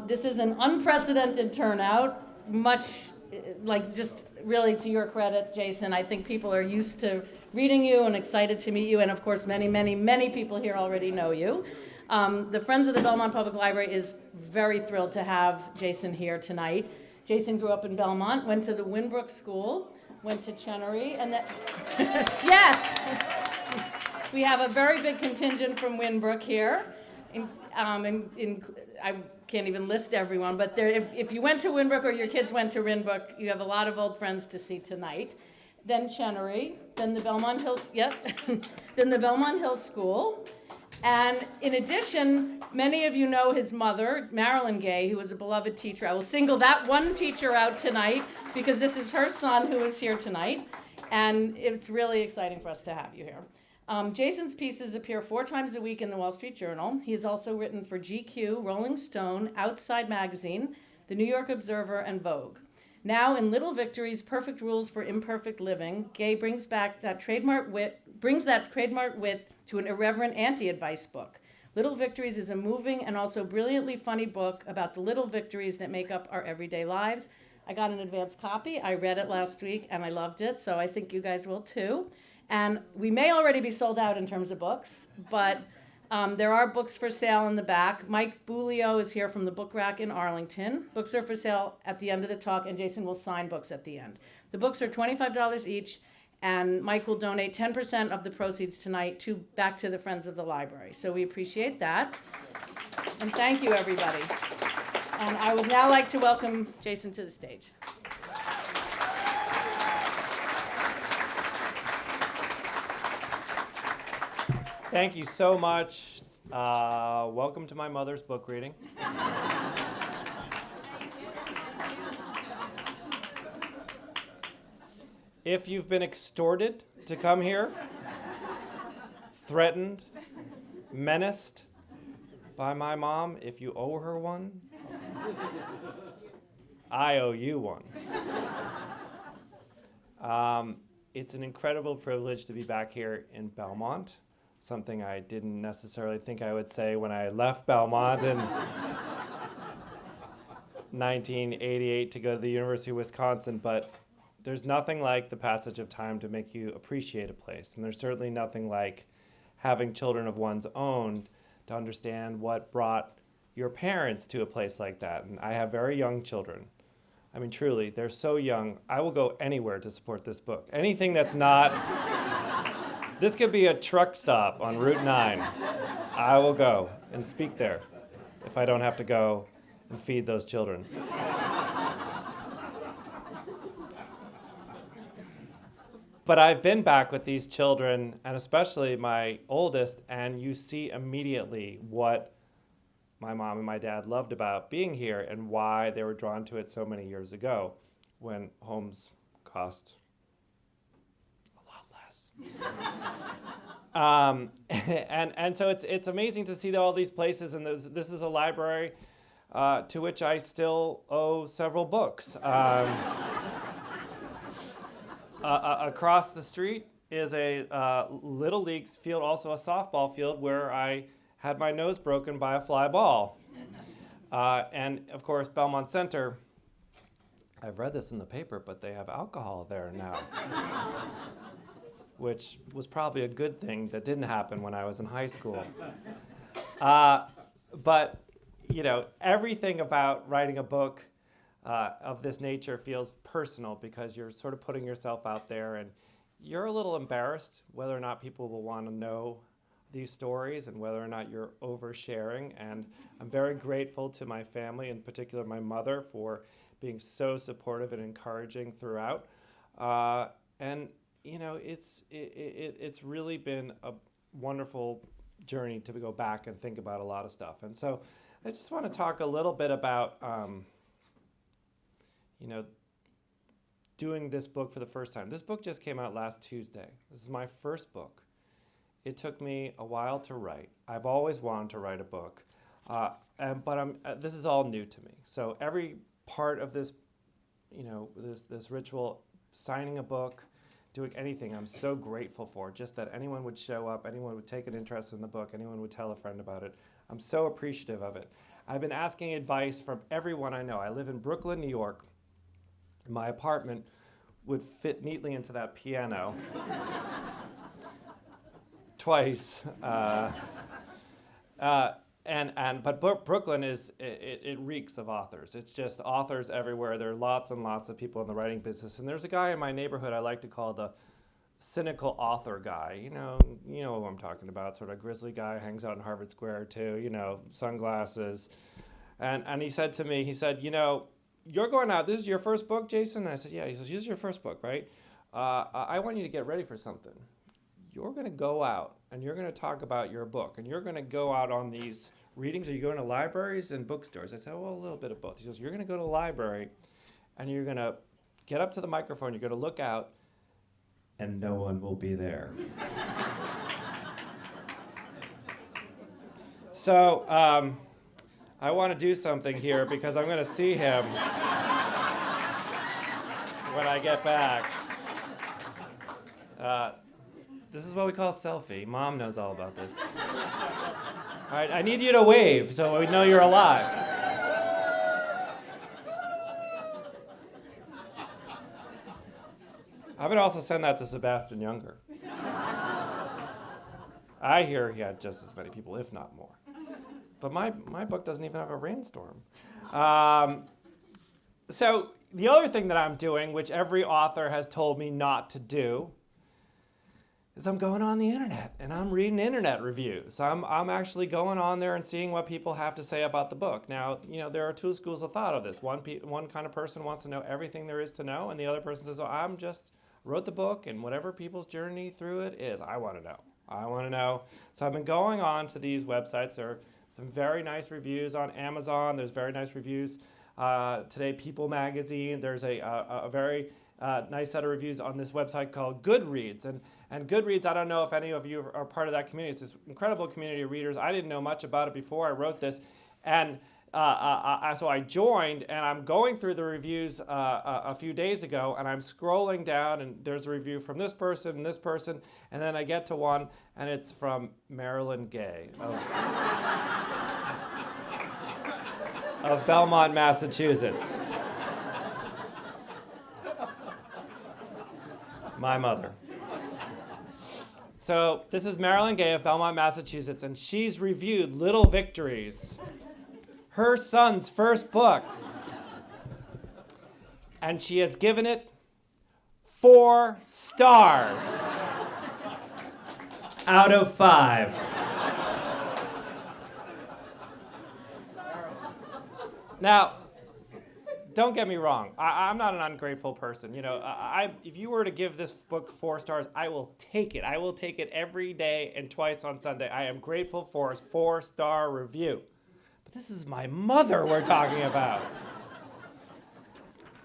This is an unprecedented turnout, much just really to your credit, Jason. I think people are used to reading you and excited to meet you, and of course many, many, many people here already know you. The Friends of the Belmont Public Library is very thrilled to have Jason here tonight. Jason grew up in Belmont, went to the Winbrook School, went to Chenery, and then yes! We have a very big contingent from Winbrook here. I can't even list everyone, but if you went to Winbrook or your kids went to Winbrook, you have a lot of old friends to see tonight. Then Chenery, then the Belmont Hills, then the Belmont Hills School. And in addition, many of you know his mother, Marilyn Gay, who was a beloved teacher. I will single that one teacher out tonight because this is her son who is here tonight. And it's really exciting for us to have you here. Jason's pieces appear 4 times a week in the Wall Street Journal. He has also written for GQ, Rolling Stone, Outside Magazine, The New York Observer, and Vogue. Now in Little Victories, Perfect Rules for Imperfect Living, Gay brings that trademark wit to an irreverent anti-advice book. Little Victories is a moving and also brilliantly funny book about the little victories that make up our everyday lives. I got an advance copy. I read it last week and I loved it, so I think you guys will too. And we may already be sold out in terms of books, but there are books for sale in the back. Mike Bulio is here from the Book Rack in Arlington. Books are for sale at the end of the talk, and Jason will sign books at the end. The books are $25 each, and Mike will donate 10% of the proceeds tonight back to the Friends of the Library. So we appreciate that. And thank you, everybody. And I would now like to welcome Jason to the stage. Thank you so much. Welcome to my mother's book reading. If you've been extorted to come here, threatened, menaced by my mom, if you owe her one, I owe you one. It's an incredible privilege to be back here in Belmont. Something I didn't necessarily think I would say when I left Belmont in 1988 to go to the University of Wisconsin, but there's nothing like the passage of time to make you appreciate a place, and there's certainly nothing like having children of one's own to understand what brought your parents to a place like that. And I have very young children. I mean, truly, they're so young. I will go anywhere to support this book. Anything that's not... This could be a truck stop on Route 9. I will go and speak there if I don't have to go and feed those children. But I've been back with these children, and especially my oldest, and you see immediately what my mom and my dad loved about being here and why they were drawn to it so many years ago when homes cost and so it's amazing to see all these places, and this is a library to which I still owe several books. Across the street is a Little Leagues field, also a softball field, where I had my nose broken by a fly ball. And of course, Belmont Center, I've read this in the paper, but they have alcohol there now. Which was probably a good thing that didn't happen when I was in high school. But, you know, everything about writing a book of this nature feels personal because you're sort of putting yourself out there, and you're a little embarrassed whether or not people will want to know these stories and whether or not you're oversharing. And I'm very grateful to my family, in particular my mother, for being so supportive and encouraging throughout. And you know, it's really been a wonderful journey to go back and think about a lot of stuff. And so I just want to talk a little bit about, you know, doing this book for the first time. This book just came out last Tuesday. This is my first book. It took me a while to write. I've always wanted to write a book, but this is all new to me. So every part of this, you know, this ritual, signing a book, doing anything, I'm so grateful for. Just that anyone would show up, anyone would take an interest in the book, anyone would tell a friend about it. I'm so appreciative of it. I've been asking advice from everyone I know. I live in Brooklyn, New York. My apartment would fit neatly into that piano twice. But Brooklyn it reeks of authors. It's just authors everywhere. There are lots and lots of people in the writing business. And there's a guy in my neighborhood I like to call the cynical author guy. You know who I'm talking about. Sort of grizzly guy, hangs out in Harvard Square too. Sunglasses. And he said to me, you're going out. This is your first book, Jason? And I said, yeah. He says, this is your first book, right? I want you to get ready for something. You're going to go out and you're going to talk about your book, and you're going to go out on these readings. Are you going to libraries and bookstores? I said, well, a little bit of both. He goes, you're going to go to the library and you're going to get up to the microphone. You're going to look out and no one will be there. So I want to do something here because I'm going to see him when I get back. This is what we call selfie. Mom knows all about this. All right, I need you to wave so we know you're alive. I'm going to also send that to Sebastian Younger. I hear he had just as many people, if not more. But my book doesn't even have a rainstorm. So the other thing that I'm doing, which every author has told me not to do, is I'm going on the internet and I'm reading internet reviews. I'm actually going on there and seeing what people have to say about the book. Now, there are two schools of thought of this. One kind of person wants to know everything there is to know, and the other person says, I'm just wrote the book, and whatever people's journey through it is, I want to know. I want to know. So I've been going on to these websites. There are some very nice reviews on Amazon. There's very nice reviews today. People Magazine. There's a very nice set of reviews on this website called Goodreads. And Goodreads, I don't know if any of you are part of that community. It's this incredible community of readers. I didn't know much about it before I wrote this. And so I joined, and I'm going through the reviews a few days ago, and I'm scrolling down, and there's a review from this person, and then I get to one, and it's from Marilyn Gay of Belmont, Massachusetts. My mother. So this is Marilyn Gay of Belmont, Massachusetts, and she's reviewed Little Victories, her son's first book. And she has given it 4 stars out of 5. Now, don't get me wrong. I'm not an ungrateful person. If you were to give this book 4 stars, I will take it. I will take it every day and twice on Sunday. I am grateful for a 4-star review. But this is my mother we're talking about.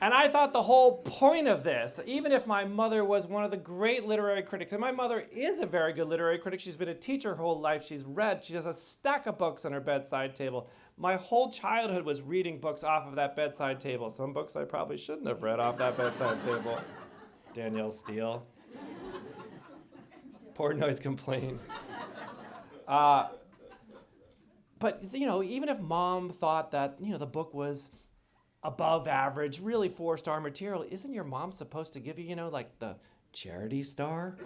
And I thought the whole point of this, even if my mother was one of the great literary critics, and my mother is a very good literary critic, she's been a teacher her whole life, she has a stack of books on her bedside table. My whole childhood was reading books off of that bedside table. Some books I probably shouldn't have read off that bedside table. Danielle Steele. Portnoy's Complaint. But, even if Mom thought that, the book was above average, really 4-star material, isn't your mom supposed to give you, like the charity star?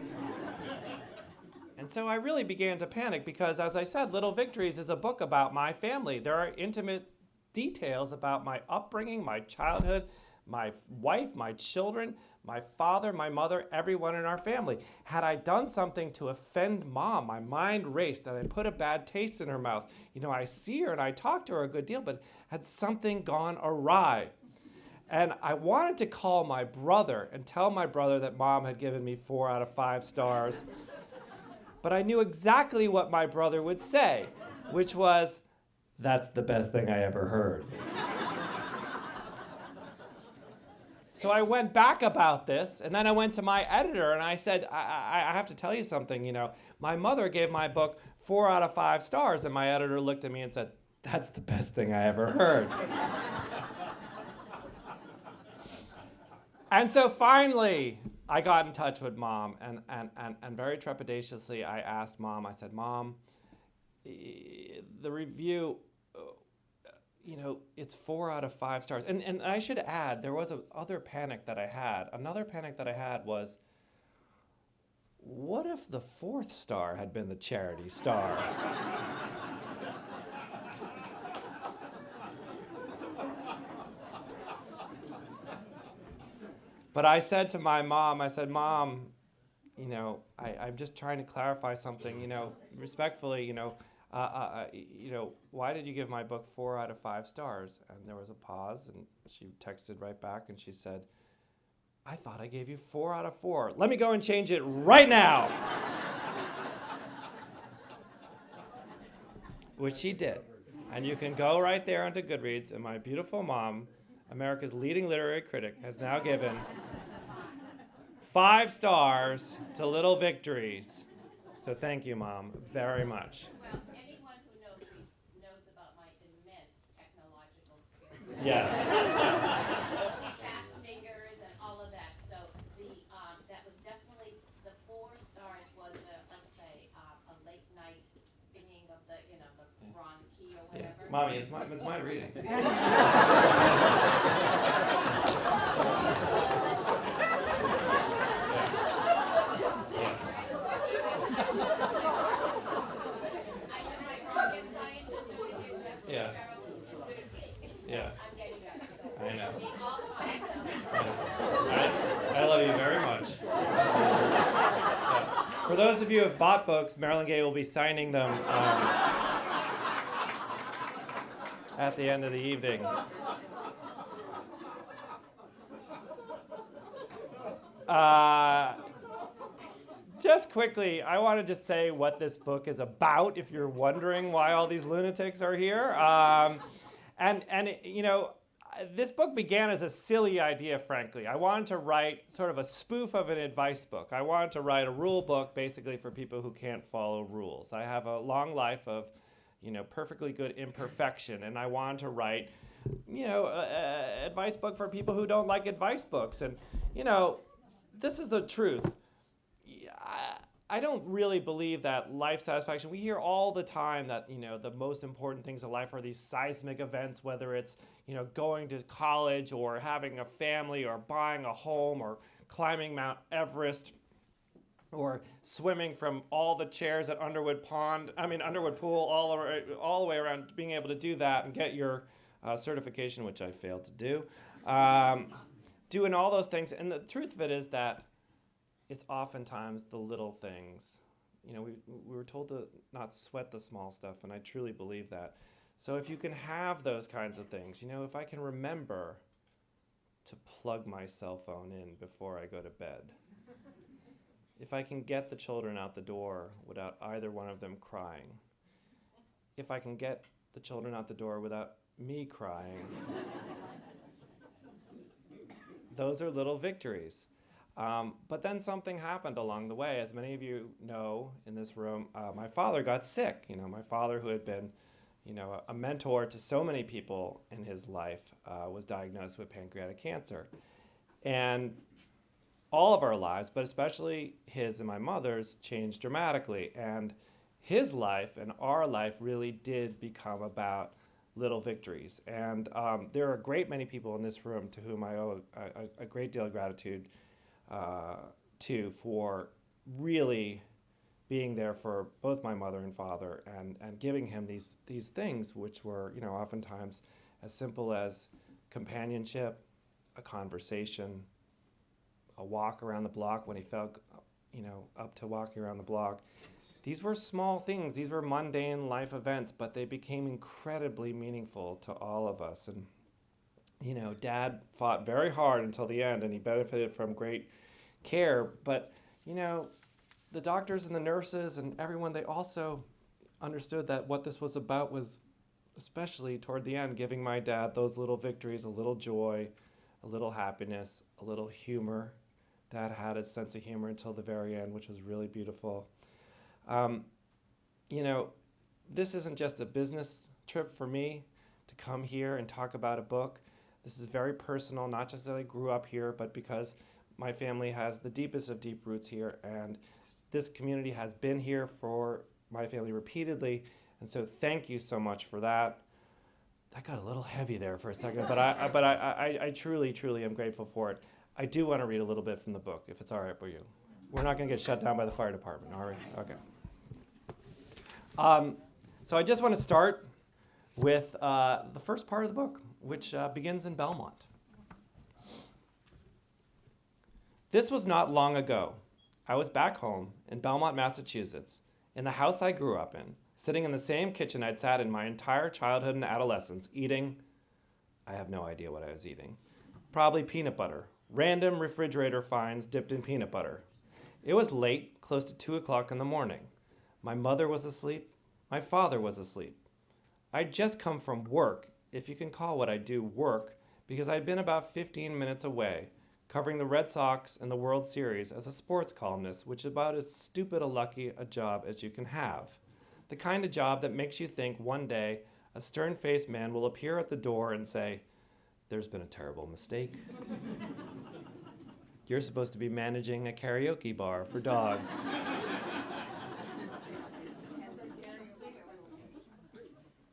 And so I really began to panic because, as I said, Little Victories is a book about my family. There are intimate details about my upbringing, my childhood, my wife, my children, my father, my mother, everyone in our family. Had I done something to offend Mom, my mind raced and I put a bad taste in her mouth. I see her and I talk to her a good deal, but had something gone awry? And I wanted to call my brother and tell my brother that Mom had given me 4 out of 5 stars. But I knew exactly what my brother would say, which was, "That's the best thing I ever heard." So I went back about this, and then I went to my editor, and I said, I have to tell you something, My mother gave my book 4 out of 5 stars, and my editor looked at me and said, "That's the best thing I ever heard." And so finally, I got in touch with Mom, and very trepidatiously, I asked Mom, I said, "Mom, the review, it's 4 out of 5 stars. And I should add, there was other panic that I had. Another panic that I had was, what if the 4th star had been the charity star? But I said to my mom, Mom, I'm just trying to clarify something, respectfully, why did you give my book 4 out of 5 stars? And there was a pause, and she texted right back, and she said, I thought I gave you 4 out of 4. Let me go and change it right now. Which she did. And you can go right there onto Goodreads, and my beautiful mom, America's leading literary critic, has now given 5 stars to Little Victories. So thank you, Mom, very much. Well, anyone who knows me knows about my immense technological skills. Yes. Fast fingers and all of that. So that was definitely, the 4 stars was let's say a late night singing of the wrong key or Yeah. whatever. Mommy, it's my reading. Yeah. Yeah. I know. I love you very much. Yeah. For those of you who have bought books, Marilyn Gaye will be signing them at the end of the evening. Just quickly, I want to just say what this book is about, if you're wondering why all these lunatics are here. This book began as a silly idea, frankly. I wanted to write sort of a spoof of an advice book. I wanted to write a rule book, basically, for people who can't follow rules. I have a long life of, perfectly good imperfection, and I wanted to write, an advice book for people who don't like advice books. And, this is the truth. I don't really believe that life satisfaction, we hear all the time that, the most important things in life are these seismic events, whether it's, going to college or having a family or buying a home or climbing Mount Everest or swimming from all the chairs at Underwood Pool all the way around, being able to do that and get your certification, which I failed to do. Doing all those things. And the truth of it is that it's oftentimes the little things. We were told to not sweat the small stuff, and I truly believe that. So if you can have those kinds of things, if I can remember to plug my cell phone in before I go to bed, if I can get the children out the door without either one of them crying, if I can get the children out the door without me crying, those are little victories. But then something happened along the way. As many of you know in this room, my father got sick. My father, who had been, a mentor to so many people in his life, was diagnosed with pancreatic cancer. And all of our lives, but especially his and my mother's, changed dramatically. And his life and our life really did become about little victories. And there are a great many people in this room to whom I owe a great deal of gratitude for really being there for both my mother and father and giving him these things, which were, oftentimes as simple as companionship, a conversation, a walk around the block when he felt, up to walking around the block. These were small things. These were mundane life events, but they became incredibly meaningful to all of us. And Dad fought very hard until the end, and he benefited from great care. But, the doctors and the nurses and everyone, they also understood that what this was about was, especially toward the end, giving my dad those little victories, a little joy, a little happiness, a little humor. Dad had his sense of humor until the very end, which was really beautiful. This isn't just a business trip for me to come here and talk about a book. This is very personal, not just that I grew up here, but because my family has the deepest of deep roots here, and this community has been here for my family repeatedly, and so thank you so much for that. That got a little heavy there for a second, but I truly, truly am grateful for it. I do want to read a little bit from the book, if it's all right with you. We're not going to get shut down by the fire department, are we? Okay. So I just want to start with the first part of the book, which begins in Belmont. This was not long ago. I was back home in Belmont, Massachusetts, in the house I grew up in, sitting in the same kitchen I'd sat in my entire childhood and adolescence, eating, I have no idea what I was eating, probably peanut butter, random refrigerator finds dipped in peanut butter. It was late, close to 2 o'clock in the morning. My mother was asleep. My father was asleep. I'd just come from work, if you can call what I do work, because I'd been about 15 minutes away, covering the Red Sox and the World Series as a sports columnist, which is about as stupid a job as you can have. The kind of job that makes you think one day a stern-faced man will appear at the door and say, "There's been a terrible mistake. You're supposed to be managing a karaoke bar for dogs."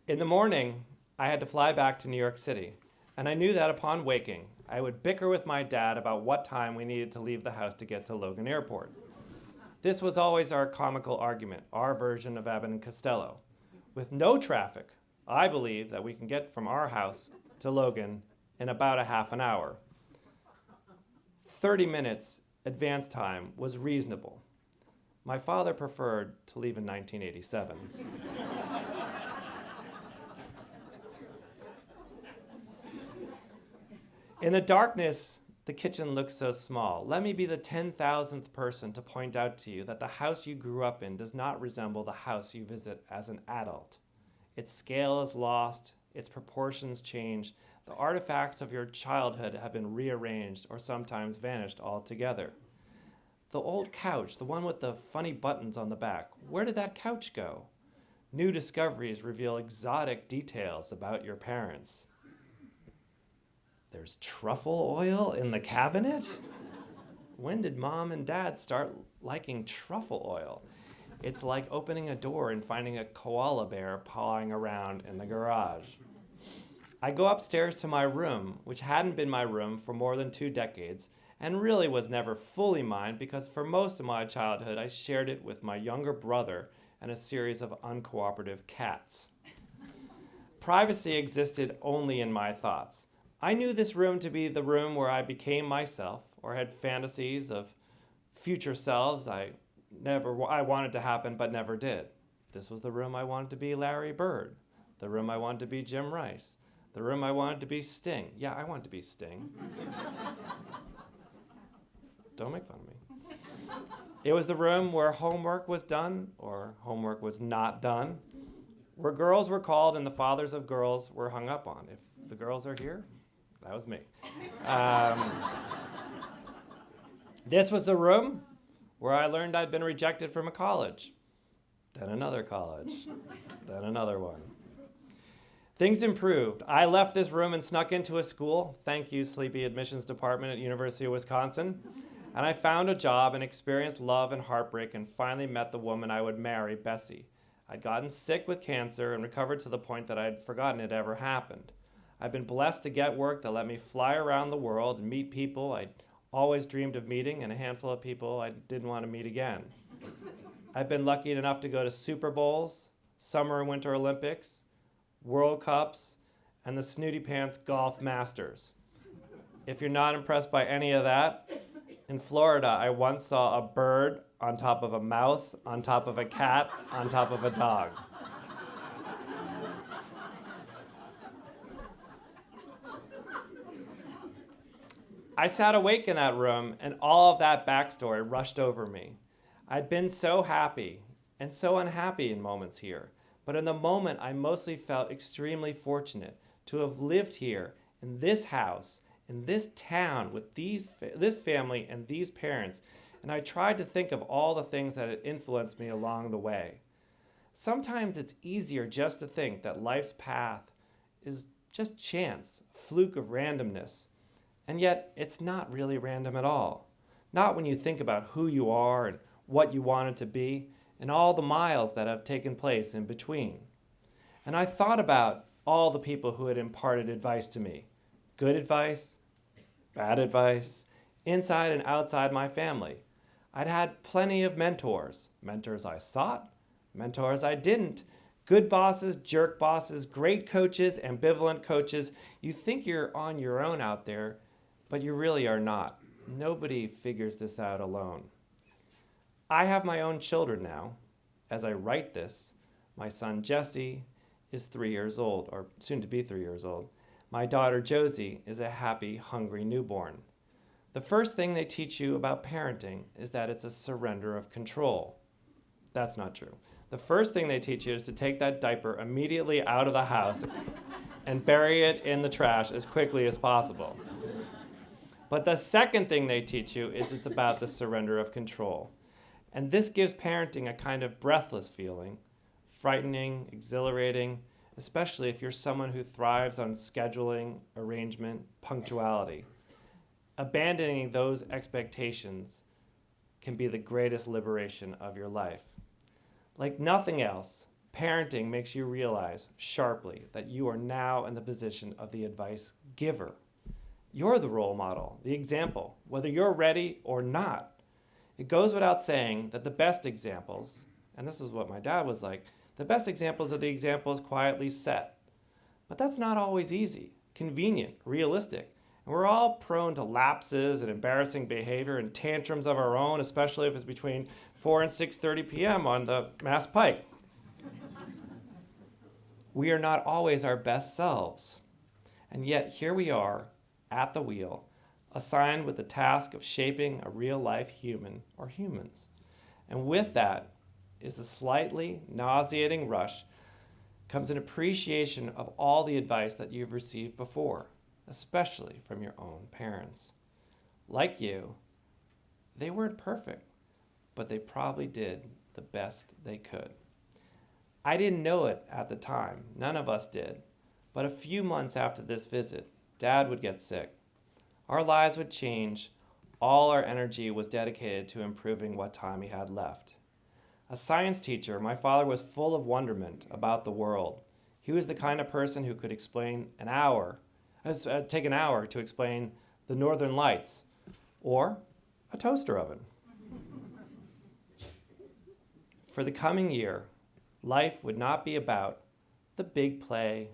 In the morning, I had to fly back to New York City, and I knew that upon waking, I would bicker with my dad about what time we needed to leave the house to get to Logan Airport. This was always our comical argument, our version of Abbott and Costello. With no traffic, I believe that we can get from our house to Logan in about a half an hour. 30 minutes advance time was reasonable. My father preferred to leave in 1987. In the darkness, the kitchen looks so small. Let me be the 10,000th person to point out to you that the house you grew up in does not resemble the house you visit as an adult. Its scale is lost, its proportions change, the artifacts of your childhood have been rearranged or sometimes vanished altogether. The old couch, the one with the funny buttons on the back, where did that couch go? New discoveries reveal exotic details about your parents. There's truffle oil in the cabinet? When did mom and dad start liking truffle oil? It's like opening a door and finding a koala bear pawing around in the garage. I go upstairs to my room, which hadn't been my room for more than 2 decades, and really was never fully mine because for most of my childhood I shared it with my younger brother and a series of uncooperative cats. Privacy existed only in my thoughts. I knew this room to be the room where I became myself or had fantasies of future selves I wanted to happen but never did. This was the room I wanted to be Larry Bird, the room I wanted to be Jim Rice, the room I wanted to be Sting. Yeah, I wanted to be Sting. Don't make fun of me. It was the room where homework was done or homework was not done, where girls were called and the fathers of girls were hung up on. If the girls are here, that was me. This was the room where I learned I'd been rejected from a college, then another college, then another one. Things improved. I left this room and snuck into a school, thank you, sleepy admissions department at University of Wisconsin, and I found a job and experienced love and heartbreak and finally met the woman I would marry, Bessie. I'd gotten sick with cancer and recovered to the point that I'd forgotten it ever happened. I've been blessed to get work that let me fly around the world and meet people I'd always dreamed of meeting and a handful of people I didn't want to meet again. I've been lucky enough to go to Super Bowls, Summer and Winter Olympics, World Cups, and the Snooty Pants Golf Masters. If you're not impressed by any of that, in Florida, I once saw a bird on top of a mouse, on top of a cat, on top of a dog. I sat awake in that room, and all of that backstory rushed over me. I'd been so happy and so unhappy in moments here, but in the moment, I mostly felt extremely fortunate to have lived here in this house, in this town, with this family and these parents, and I tried to think of all the things that had influenced me along the way. Sometimes it's easier just to think that life's path is just chance, a fluke of randomness. And yet, it's not really random at all. Not when you think about who you are and what you wanted to be and all the miles that have taken place in between. And I thought about all the people who had imparted advice to me. Good advice, bad advice, inside and outside my family. I'd had plenty of mentors. Mentors I sought, mentors I didn't. Good bosses, jerk bosses, great coaches, ambivalent coaches. You think you're on your own out there, but you really are not. Nobody figures this out alone. I have my own children now. As I write this, my son Jesse is 3 years old, or soon to be 3 years old. My daughter Josie is a happy, hungry newborn. The first thing they teach you about parenting is that it's a surrender of control. That's not true. The first thing they teach you is to take that diaper immediately out of the house and bury it in the trash as quickly as possible. But the second thing they teach you is it's about the surrender of control. And this gives parenting a kind of breathless feeling, frightening, exhilarating, especially if you're someone who thrives on scheduling, arrangement, punctuality. Abandoning those expectations can be the greatest liberation of your life. Like nothing else, parenting makes you realize sharply that you are now in the position of the advice giver. You're the role model, the example, whether you're ready or not. It goes without saying that the best examples, and this is what my dad was like, the best examples are the examples quietly set. But that's not always easy, convenient, realistic. And we're all prone to lapses and embarrassing behavior and tantrums of our own, especially if it's between 4 and 6:30 p.m. on the Mass Pike. We are not always our best selves. And yet here we are, at the wheel, assigned with the task of shaping a real-life human or humans. And with that is a slightly nauseating rush, comes an appreciation of all the advice that you've received before, especially from your own parents. Like you, they weren't perfect, but they probably did the best they could. I didn't know it at the time, none of us did, but a few months after this visit, Dad would get sick. Our lives would change. All our energy was dedicated to improving what time he had left. A science teacher, my father was full of wonderment about the world. He was the kind of person who could take an hour to explain the Northern Lights or a toaster oven. For the coming year, life would not be about the big play,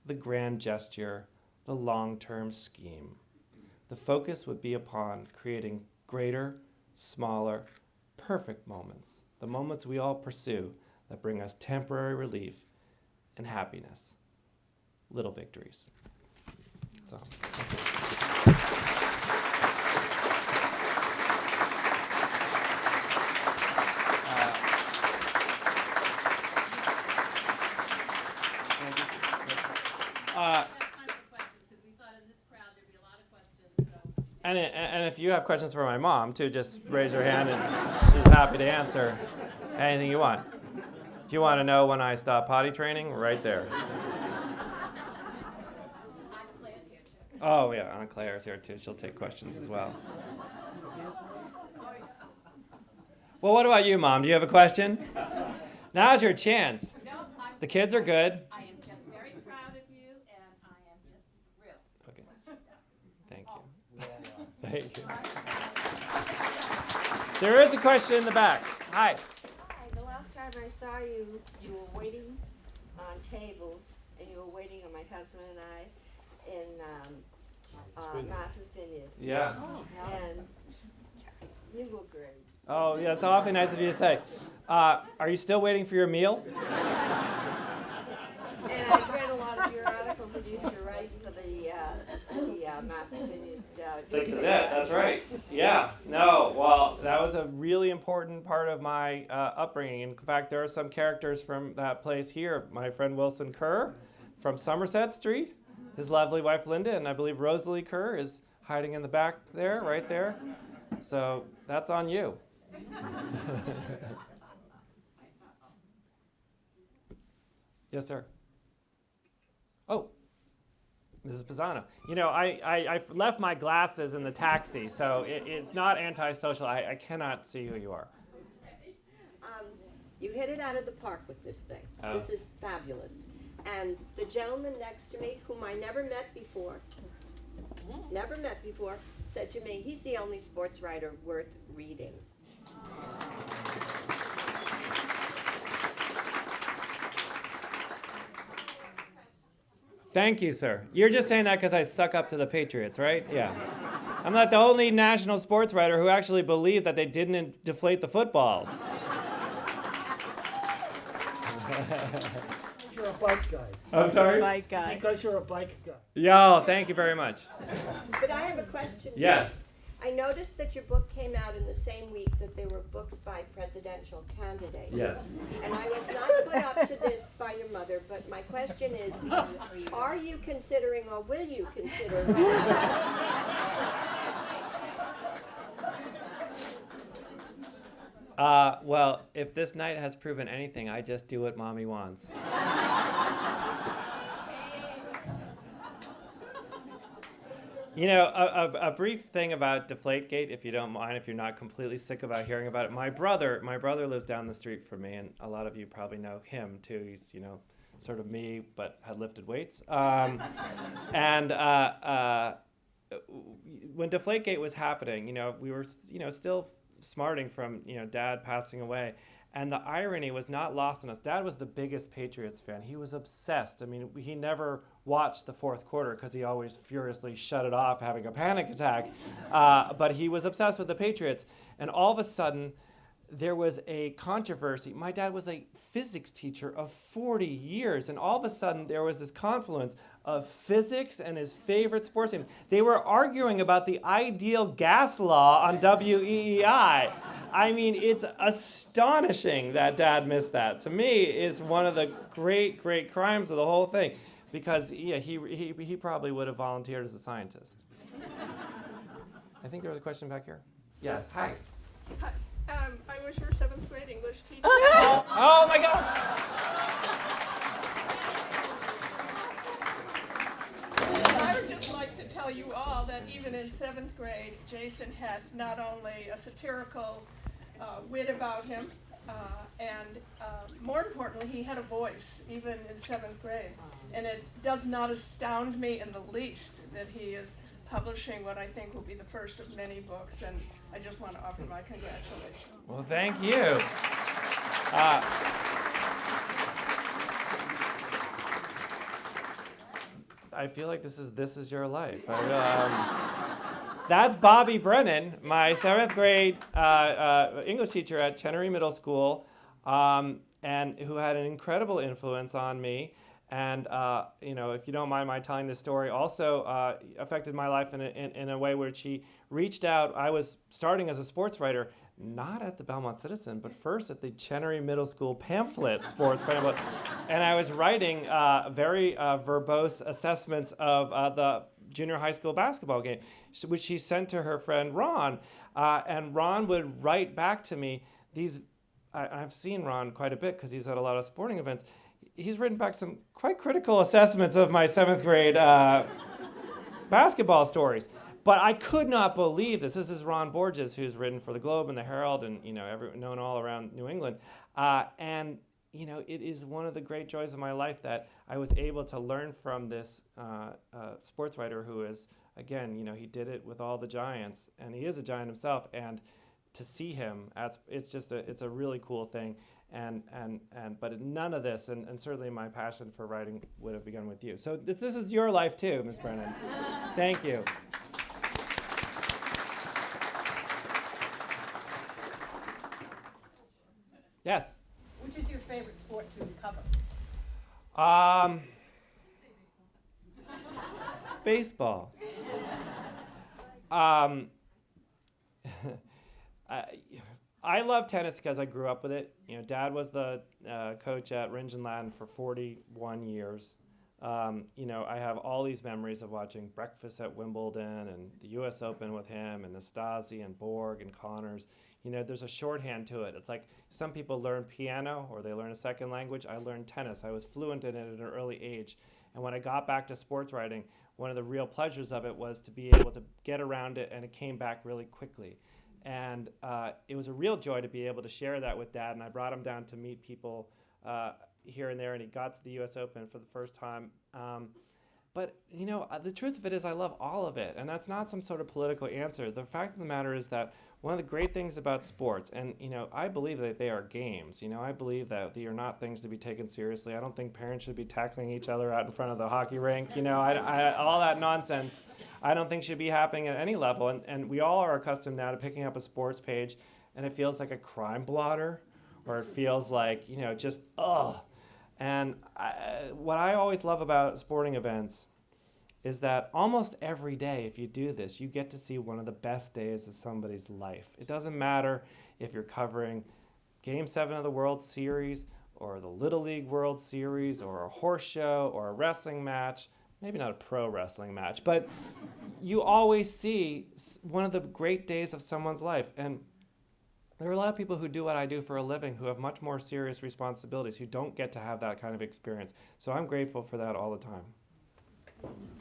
the grand gesture, the long-term scheme. The focus would be upon creating greater, smaller, perfect moments, the moments we all pursue that bring us temporary relief and happiness. Little victories. So, and if you have questions for my mom, too, just raise your hand and she's happy to answer anything you want. Do you want to know when I stop potty training? Right there. Oh, yeah, Aunt Claire's here, too. She'll take questions as well. Well, what about you, Mom? Do you have a question? Now's your chance. The kids are good. I am just very proud of you, and I am just thrilled. Okay. Thank you. Thank you. There is a question in the back. Hi. Hi, the last time I saw you, you were waiting on tables, and you were waiting on my husband and I in Martha's Vineyard. Yeah. And you look great. Oh, yeah, it's awfully nice of you to say. Are you still waiting for your meal? And I read a lot of your article, producer, right, for the Martha's Vineyard. This is it. That's right. Yeah. No. Well, that was a really important part of my upbringing. In fact, there are some characters from that place here. My friend Wilson Kerr from Somerset Street, his lovely wife Linda, and I believe Rosalie Kerr is hiding in the back there, right there. So that's on you. Yes, sir. Oh. Mrs. Pisano. You know, I left my glasses in the taxi, so it's not antisocial. I cannot see who you are. You hit it out of the park with this thing. Oh. This is fabulous. And the gentleman next to me, whom I never met before, said to me, he's the only sports writer worth reading. Thank you, sir. You're just saying that because I suck up to the Patriots, right? Yeah. I'm not the only national sports writer who actually believed that they didn't deflate the footballs. You're a bike guy. I'm sorry? Bike guy. Because you're a bike guy. Yo, thank you very much. But I have a question. Yes. I noticed that your book came out in the same week that there were books by presidential candidates. Yes. And I was not put up to this by your mother, but my question is, are you considering or will you consider Well, if this night has proven anything, I just do what mommy wants. You know, a brief thing about Deflategate, if you don't mind, if you're not completely sick about hearing about it. My brother lives down the street from me, and a lot of you probably know him too. He's, you know, sort of me, but had lifted weights. When Deflategate was happening, you know, we were, you know, still smarting from, you know, Dad passing away. And the irony was not lost on us. Dad was the biggest Patriots fan. He was obsessed. I mean, he never watched the fourth quarter because he always furiously shut it off, having a panic attack. But he was obsessed with the Patriots. And all of a sudden, there was a controversy. My dad was a physics teacher of 40 years. And all of a sudden, there was this confluence of physics and his favorite sports team. They were arguing about the ideal gas law on WEEI. I mean, it's astonishing that Dad missed that. To me, it's one of the great, great crimes of the whole thing, because yeah, he probably would have volunteered as a scientist. I think there was a question back here. Yes. Hi. Hi, I was your 7th grade English teacher. Oh my God. I would just like to tell you all that even in 7th grade, Jason had not only a satirical wit about him, and more importantly, he had a voice, even in 7th grade. And it does not astound me in the least that he is publishing what I think will be the first of many books, and I just want to offer my congratulations. Well, thank you. I feel like this is your life. That's Bobby Brennan, my 7th grade English teacher at Chenery Middle School, and who had an incredible influence on me. And you know, if you don't mind my telling this story, also affected my life in a way where she reached out. I was starting as a sports writer, not at the Belmont Citizen, but first at the Chenery Middle School pamphlet, sports pamphlet. And I was writing very verbose assessments of the junior high school basketball game, which she sent to her friend Ron. And Ron would write back to me these, I've seen Ron quite a bit because he's at a lot of sporting events. He's written back some quite critical assessments of my 7th grade basketball stories. But I could not believe this. This is Ron Borges, who's written for the Globe and the Herald, and you know, known all around New England. And you know, it is one of the great joys of my life that I was able to learn from this sports writer who is, again, you know, he did it with all the giants, and he is a giant himself. And to see him, it's a really cool thing. But none of this, and certainly my passion for writing would have begun with you. So this is your life too, Ms. Brennan. Thank you. Yes. Which is your favorite sport to cover? Baseball. I love tennis because I grew up with it. You know, Dad was the coach at Ringe and Ladden for 41 years. You know, I have all these memories of watching breakfast at Wimbledon and the U.S. Open with him and Nastasi and Borg and Connors. You know, there's a shorthand to it. It's like some people learn piano or they learn a second language. I learned tennis. I was fluent in it at an early age. And when I got back to sports writing, one of the real pleasures of it was to be able to get around it, and it came back really quickly. And it was a real joy to be able to share that with Dad. And I brought him down to meet people here and there, and he got to the U.S. Open for the first time. But, the truth of it is I love all of it, and that's not some sort of political answer. The fact of the matter is that one of the great things about sports, and, I believe that they are games. I believe that they are not things to be taken seriously. I don't think parents should be tackling each other out in front of the hockey rink. All that nonsense I don't think should be happening at any level. And we all are accustomed now to picking up a sports page, and it feels like a crime blotter, or it feels like, just, ugh. And what I always love about sporting events is that almost every day, if you do this, you get to see one of the best days of somebody's life. It doesn't matter if you're covering Game 7 of the World Series, or the Little League World Series, or a horse show, or a wrestling match. Maybe not a pro wrestling match, but you always see one of the great days of someone's life. And there are a lot of people who do what I do for a living who have much more serious responsibilities, who don't get to have that kind of experience. So I'm grateful for that all the time.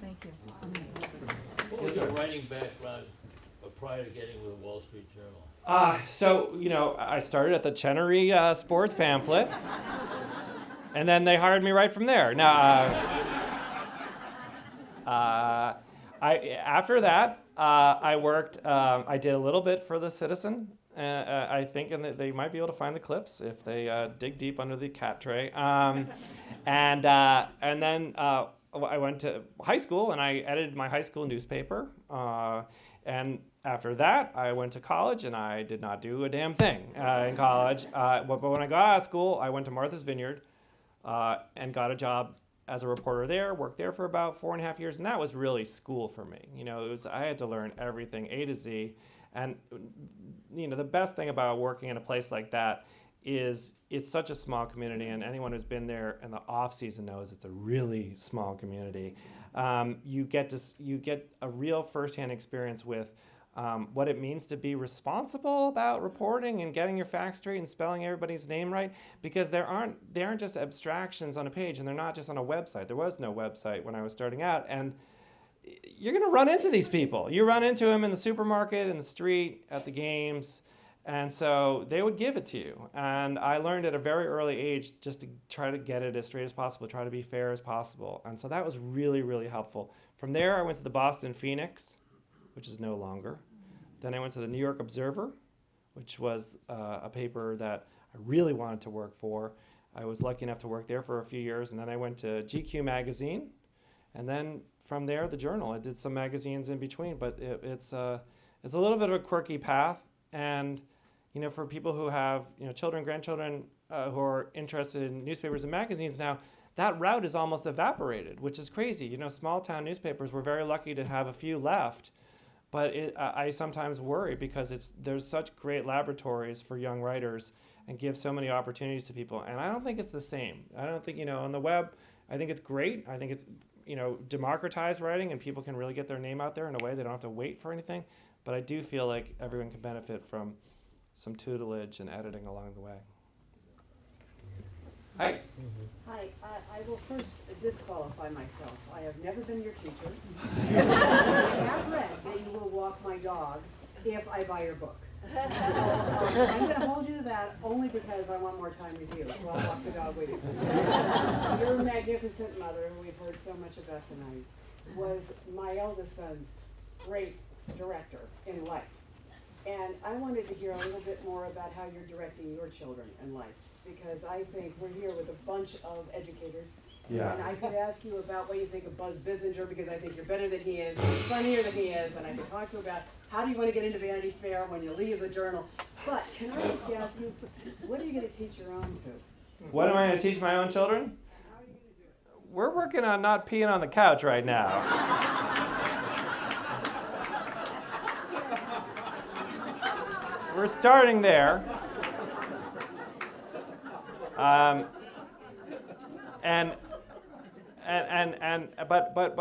Thank you. What was your writing background prior to getting with the Wall Street Journal? I started at the Chenery sports pamphlet, and then they hired me right from there. Now, after that, I worked. I did a little bit for the Citizen. I think, and they might be able to find the clips if they dig deep under the cat tray. And then I went to high school and I edited my high school newspaper. And after that, I went to college and I did not do a damn thing in college. But when I got out of school, I went to Martha's Vineyard and got a job as a reporter there, worked there for about 4.5 years, and that was really school for me. I had to learn everything A to Z. And the best thing about working in a place like that is it's such a small community, and anyone who's been there in the off season knows it's a really small community. You get a real firsthand experience with what it means to be responsible about reporting and getting your facts straight and spelling everybody's name right, because they aren't just abstractions on a page, and they're not just on a website. There was no website when I was starting out, and you're going to run into these people. You run into them in the supermarket, in the street, at the games, and so they would give it to you. And I learned at a very early age just to try to get it as straight as possible, try to be fair as possible. And so that was really, really helpful. From there, I went to the Boston Phoenix, which is no longer. Then I went to the New York Observer, which was a paper that I really wanted to work for. I was lucky enough to work there for a few years, and then I went to GQ magazine, and then from there, the Journal. I did some magazines in between, but it's a little bit of a quirky path. And for people who have children, grandchildren who are interested in newspapers and magazines now, that route is almost evaporated, which is crazy. Small town newspapers, we're very lucky to have a few left, but I sometimes worry because there's such great laboratories for young writers and give so many opportunities to people. And I don't think it's the same. I don't think on the web, I think it's great. I think it's democratize writing, and people can really get their name out there in a way they don't have to wait for anything. But I do feel like everyone can benefit from some tutelage and editing along the way. Hi. Hi, I will first disqualify myself. I have never been your teacher. I have read that you will walk my dog if I buy your book. So I'm going to hold you to that only because I want more time with you. So I'll walk the dog with you. Your magnificent mother, who we've heard so much about tonight, was my eldest son's great director in life. And I wanted to hear a little bit more about how you're directing your children in life, because I think we're here with a bunch of educators. Yeah. And I could ask you about what you think of Buzz Bissinger, because I think you're better than he is, funnier than he is, and I could talk to you about how do you want to get into Vanity Fair when you leave the Journal. But can I just ask you, what are you going to teach your own to? What am I going to teach my own children? How are you going to do it? We're working on not peeing on the couch right now. We're starting there. But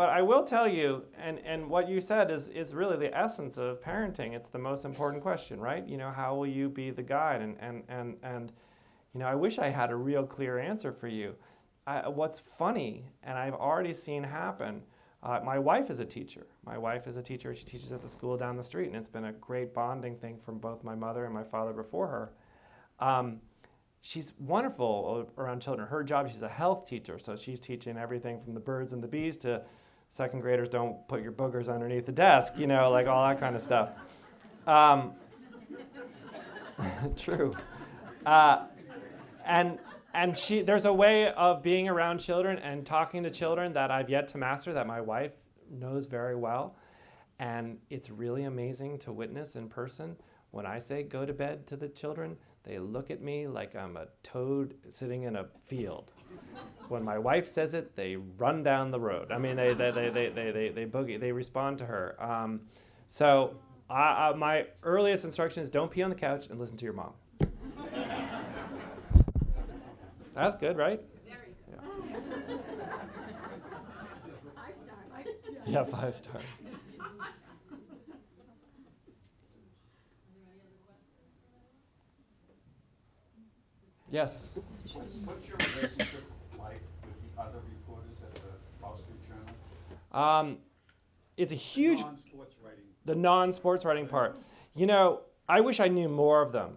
I will tell you, and what you said is really the essence of parenting. It's the most important question, right? How will you be the guide? And I wish I had a real clear answer for you. What's funny, and I've already seen happen, my wife is a teacher. She teaches at the school down the street, and it's been a great bonding thing from both my mother and my father before her. she's wonderful around children. Her job, she's a health teacher, so she's teaching everything from the birds and the bees to second graders don't put your boogers underneath the desk, like all that kind of stuff. True. And there's a way of being around children and talking to children that I've yet to master, that my wife knows very well. And it's really amazing to witness in person. When I say go to bed to the children, they look at me like I'm a toad sitting in a field. When my wife says it, they run down the road. I mean, they boogie, they respond to her. So my earliest instruction is don't pee on the couch and listen to your mom. That's good, right? Very good. Yeah, 5 stars. Yes. What's your relationship like with the other reporters at the Wall Street Journal? It's a huge... Non-sports writing. The non-sports writing part. I wish I knew more of them.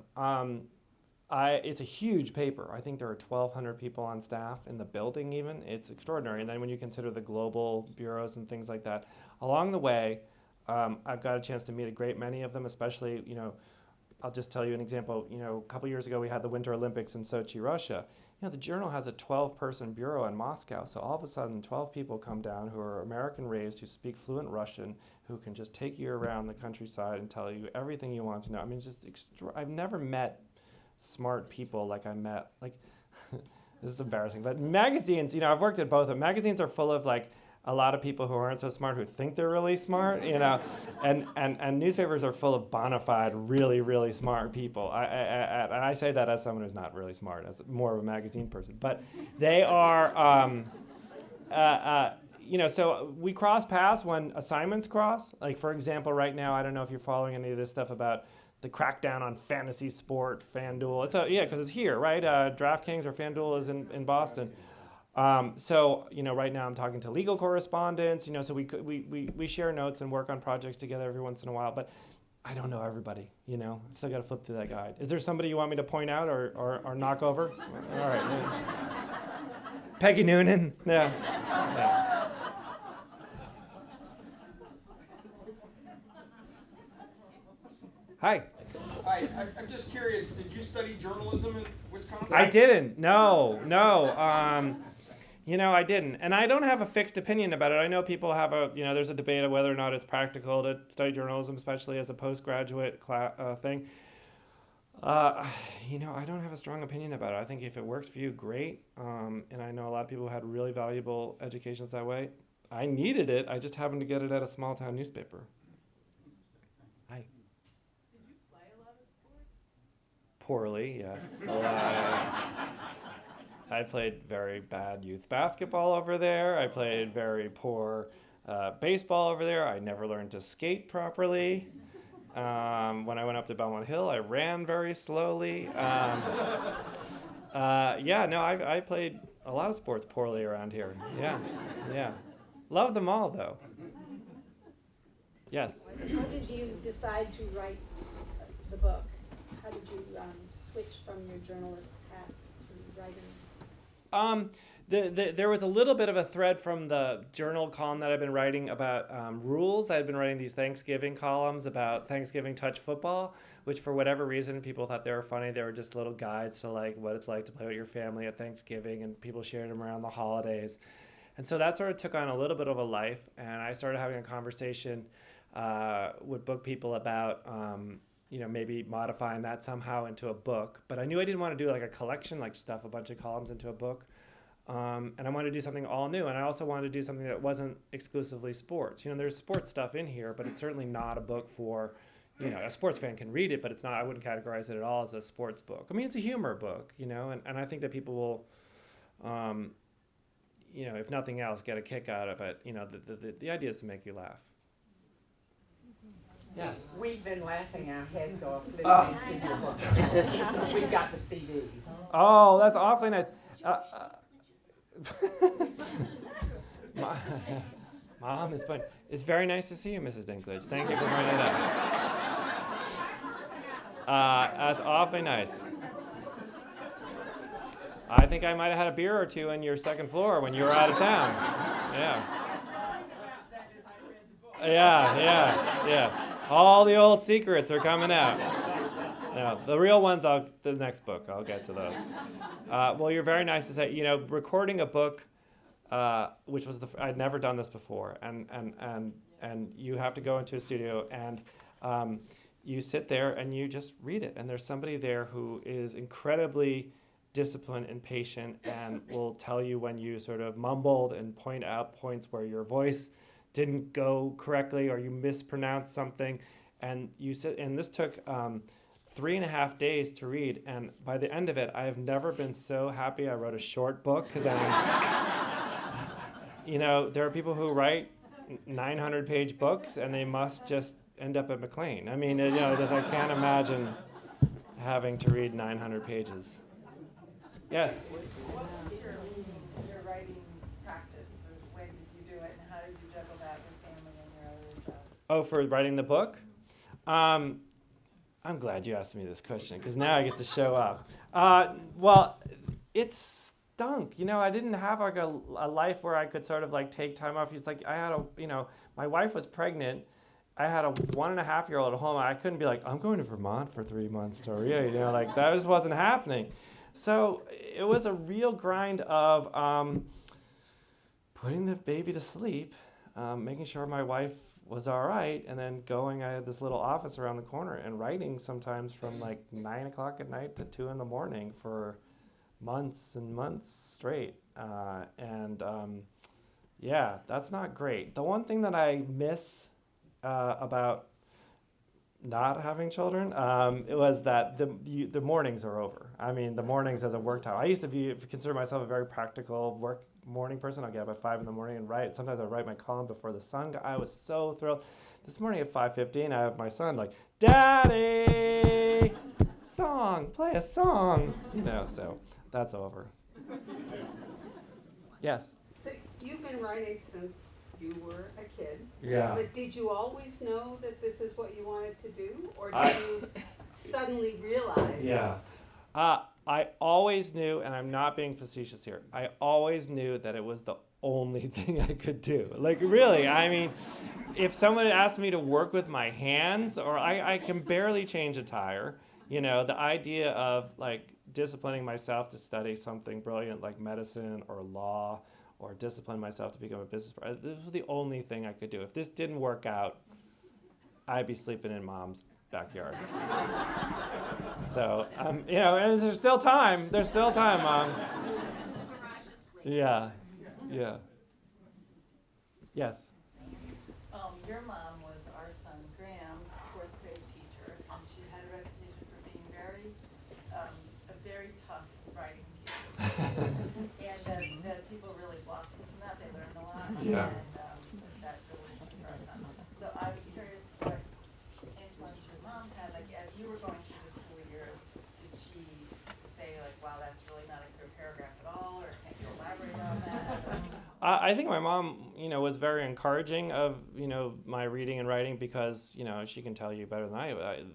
It's a huge paper. I think there are 1,200 people on staff in the building even. It's extraordinary. And then when you consider the global bureaus and things like that, along the way, I've got a chance to meet a great many of them, especially, I'll just tell you an example. A couple years ago, we had the Winter Olympics in Sochi, Russia. The Journal has a 12-person bureau in Moscow, so all of a sudden 12 people come down who are American-raised, who speak fluent Russian, who can just take you around the countryside and tell you everything you want to know. I mean, I've never met smart people like I met, this is embarrassing, but magazines, I've worked at both of them. Magazines are full of a lot of people who aren't so smart who think they're really smart, and newspapers are full of bona fide, really, really smart people. And I say that as someone who's not really smart, as more of a magazine person. But they are, so we cross paths when assignments cross. Like, for example, right now, I don't know if you're following any of this stuff about the crackdown on fantasy sport, FanDuel. Because it's here, right? DraftKings or FanDuel is in Boston. Right now I'm talking to legal correspondents, so we share notes and work on projects together every once in a while, but I don't know everybody, Still got to flip through that guide. Is there somebody you want me to point out or knock over? All right. Yeah. Peggy Noonan. Yeah. Hi. Hi, I'm just curious, did you study journalism in Wisconsin? I didn't. No. I didn't. And I don't have a fixed opinion about it. I know people have there's a debate of whether or not it's practical to study journalism, especially as a postgraduate thing. I don't have a strong opinion about it. I think if it works for you, great. And I know a lot of people who had really valuable educations that way. I needed it. I just happened to get it at a small town newspaper. Hi. Did you play a lot of sports? Poorly, yes. I played very bad youth basketball over there. I played very poor baseball over there. I never learned to skate properly. When I went up to Belmont Hill, I ran very slowly. I played a lot of sports poorly around here. Yeah. Love them all, though. Yes? How did you decide to write the book? How did you switch from your journalist hat to writing? There was a little bit of a thread from the journal column that I've been writing about rules. I had been writing these Thanksgiving columns about Thanksgiving touch football, which for whatever reason people thought they were funny. They were just little guides to what it's like to play with your family at Thanksgiving, and people shared them around the holidays. And so that sort of took on a little bit of a life, and I started having a conversation with book people about maybe modifying that somehow into a book. But I knew I didn't want to do a collection, stuff a bunch of columns into a book. And I wanted to do something all new. And I also wanted to do something that wasn't exclusively sports. There's sports stuff in here, but it's certainly not a book for, a sports fan can read it, but it's not, I wouldn't categorize it at all as a sports book. I mean, it's a humor book, and I think that people will, if nothing else, get a kick out of it. The idea is to make you laugh. Yes. We've been laughing our heads off listening to your book. We've got the CDs. Oh, that's awfully nice. Mom, it's very nice to see you, Mrs. Dinklage. Thank you for bringing it up. That's awfully nice. I think I might have had a beer or two on your second floor when you were out of town. Yeah. Yeah. All the old secrets are coming out. No, the real ones, the next book, I'll get to those. Well, you're very nice to say, recording a book, which was I'd never done this before, and you have to go into a studio and you sit there and you just read it, and there's somebody there who is incredibly disciplined and patient and will tell you when you sort of mumbled and point out points where your voice didn't go correctly or you mispronounced something, and you sit. And this took 3.5 days to read, and by the end of it, I have never been so happy I wrote a short book than. There are people who write 900-page books, and they must just end up at McLean. I mean, I can't imagine having to read 900 pages. Yes? What was your writing practice, or when did you do it, and how did you juggle that with family and your other jobs? Oh, for writing the book? I'm glad you asked me this question, because now I get to show up. Well, it stunk. I didn't have like a life where I could sort of like take time off. It's like I had my wife was pregnant. I had a 1.5-year-old at home. I couldn't be like, I'm going to Vermont for 3 months to read. That just wasn't happening. So it was a real grind of putting the baby to sleep, making sure my wife was all right, and then I had this little office around the corner and writing sometimes from like 9 o'clock at night to 2 in the morning for months and months straight. Yeah, that's not great. The one thing that I miss about not having children, it was that the mornings are over. I mean, the mornings as a work time. I used to consider myself a very practical morning person. I'll get up at 5 in the morning and write. Sometimes I write my column before the sun. I was so thrilled. This morning at 5:15, I have my son like, Daddy, play a song. So that's over. Yes. So you've been writing since you were a kid. Yeah. But did you always know that this is what you wanted to do, or did you suddenly realize? Yeah. I always knew, and I'm not being facetious here, I always knew that it was the only thing I could do. Like, really, I mean, if someone asked me to work with my hands, or I can barely change a tire, the idea of, like, disciplining myself to study something brilliant like medicine or law, or discipline myself to become a business person, this was the only thing I could do. If this didn't work out, I'd be sleeping in Mom's backyard. So, and there's still time. There's still time, Mom. Yeah. Yes. Your mom was our son Graham's 4th grade teacher, and she had a reputation for being a very tough writing teacher. And that people really blossomed from that. They learned a lot. Yeah. And that really helped our son. So I was curious what influence your mom had, like, as you were going through the school years, did she say, like, wow, that's really not a clear paragraph at all, or can't you elaborate on that? I think my mom, was very encouraging of, my reading and writing because, she can tell you better than I.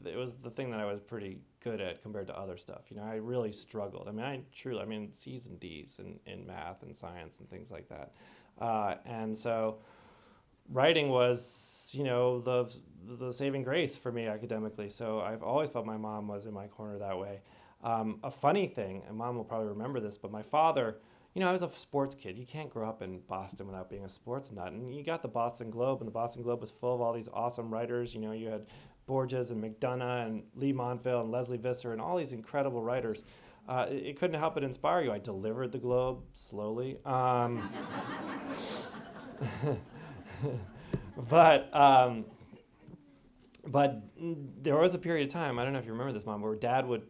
It was the thing that I was pretty good at compared to other stuff. I really struggled. I mean, C's and D's in math and science and things like that. And so writing was, the saving grace for me academically. So I've always felt my mom was in my corner that way. A funny thing, and Mom will probably remember this, but my father, I was a sports kid. You can't grow up in Boston without being a sports nut. And you got the Boston Globe, and the Boston Globe was full of all these awesome writers. You had Borges and McDonough and Lee Montville and Leslie Visser and all these incredible writers. It couldn't help but inspire you. I delivered the Globe slowly. But there was a period of time, I don't know if you remember this, Mom, where Dad would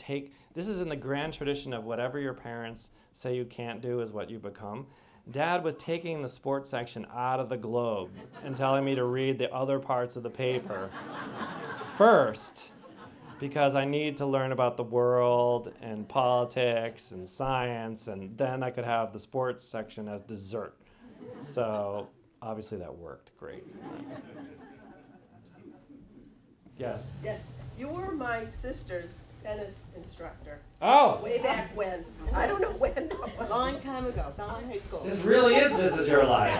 this is in the grand tradition of whatever your parents say you can't do is what you become. Dad was taking the sports section out of the Globe and telling me to read the other parts of the paper first, because I needed to learn about the world and politics and science, and then I could have the sports section as dessert. So obviously that worked great. Yes. Yes, you were my sister's tennis instructor. Oh. Way back when. I don't know when. ago, Belmont High School. This really is This Is Your Life.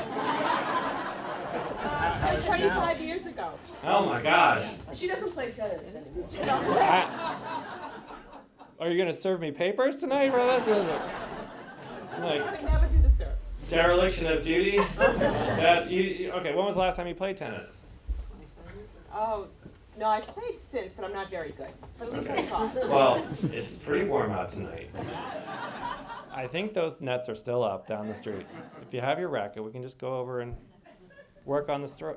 And 25 years ago. Oh my gosh. She doesn't play tennis anymore. Are you gonna serve me papers tonight, bro? That's like I never do the serve. dereliction of duty. Okay, when was the last time you played tennis? Oh, no, I've played since, but I'm not very good. But at least I thought. Well, it's pretty warm out tonight. I think those nets are still up down the street. If you have your racket, we can just go over and work on the serve.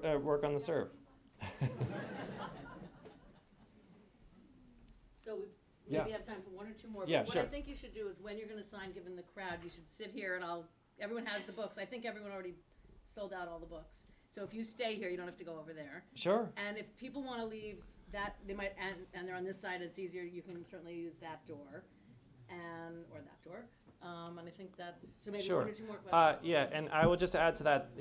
So we Yeah. maybe have time for one or two more. Yeah, But sure. what I think you should do is when you're gonna sign, given the crowd, you should sit here and everyone has the books. I think everyone already sold out all the books. So if you stay here, you don't have to go over there. Sure. And if people wanna leave that, they might, and they're on this side, it's easier, you can certainly use that door or that door. And I think that's, so maybe Sure. one or two more questions. Yeah, and I will just add to that,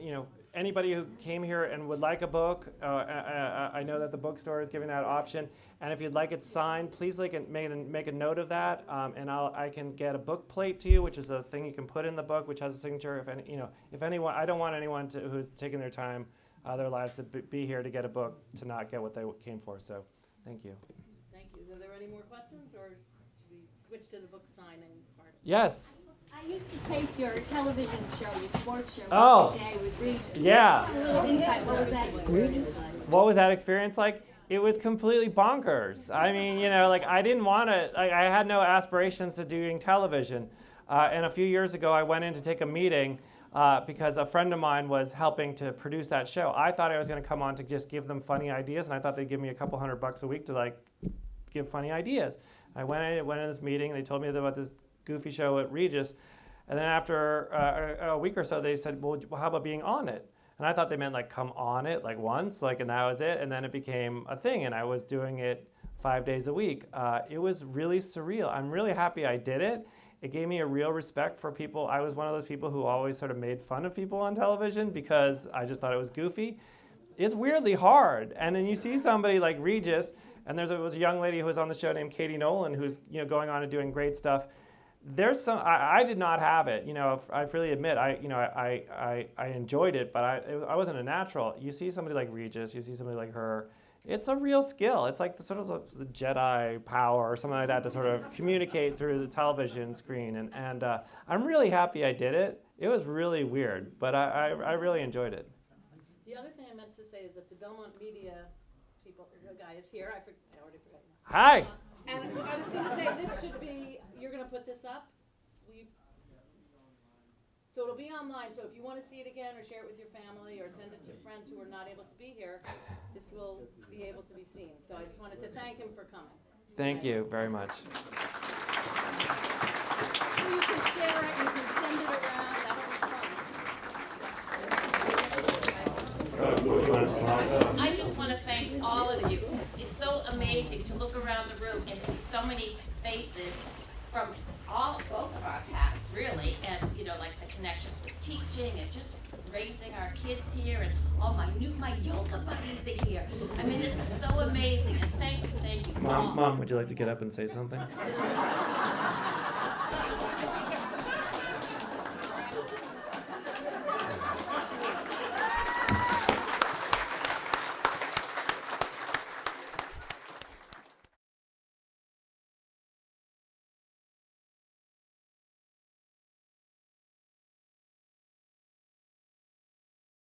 anybody who came here and would like a book, I know that the bookstore is giving that option. And if you'd like it signed, please make a note of that, and I can get a book plate to you, which is a thing you can put in the book, which has a signature. If anyone, I don't want anyone who's taking their time, their lives to be here to get a book to not get what they came for. So, thank you. Thank you. Are there any more questions, or should we switch to the book signing part? Yes. I used to tape your television show, your sports show, Oh. every day with Regis. Yeah. A little insight, what was that experience like? What was that experience like? It was completely bonkers. I mean, I didn't want to, I had no aspirations to doing television. And a few years ago, I went in to take a meeting because a friend of mine was helping to produce that show. I thought I was going to come on to just give them funny ideas, and I thought they'd give me a couple $100 a week to give funny ideas. I went in this meeting, and they told me about this goofy show at Regis. And then after a week or so, they said, well, how about being on it? And I thought they meant come on it once, and that was it. And then it became a thing, and I was doing it 5 days a week. It was really surreal. I'm really happy I did it. It gave me a real respect for people. I was one of those people who always sort of made fun of people on television because I just thought it was goofy. It's weirdly hard. And then you see somebody like Regis, and there was a young lady who was on the show named Katie Nolan who's going on and doing great stuff. There's some, I did not have it, I freely admit, I enjoyed it, but I wasn't a natural. You see somebody like Regis, you see somebody like her, it's a real skill. It's like the Jedi power or something like that to sort of communicate through the television screen, and I'm really happy I did it. It was really weird, but I really enjoyed it. The other thing I meant to say is that the Belmont Media people, the guy is here, I already forgot. Hi. And I was going to say, this should be, you're going to put this up? So it'll be online, so if you want to see it again or share it with your family or send it to friends who are not able to be here, this will be able to be seen. So I just wanted to thank him for coming. Thank you very much. So you can share it, you can send it around, that'll be fun. I just want to thank all of you. It's so amazing to look around the room and see so many faces from both of our pasts, really, and the connections with teaching and just raising our kids here, and all my yoga buddies are here. I mean, this is so amazing, and thank you all. Mom, would you like to get up and say something?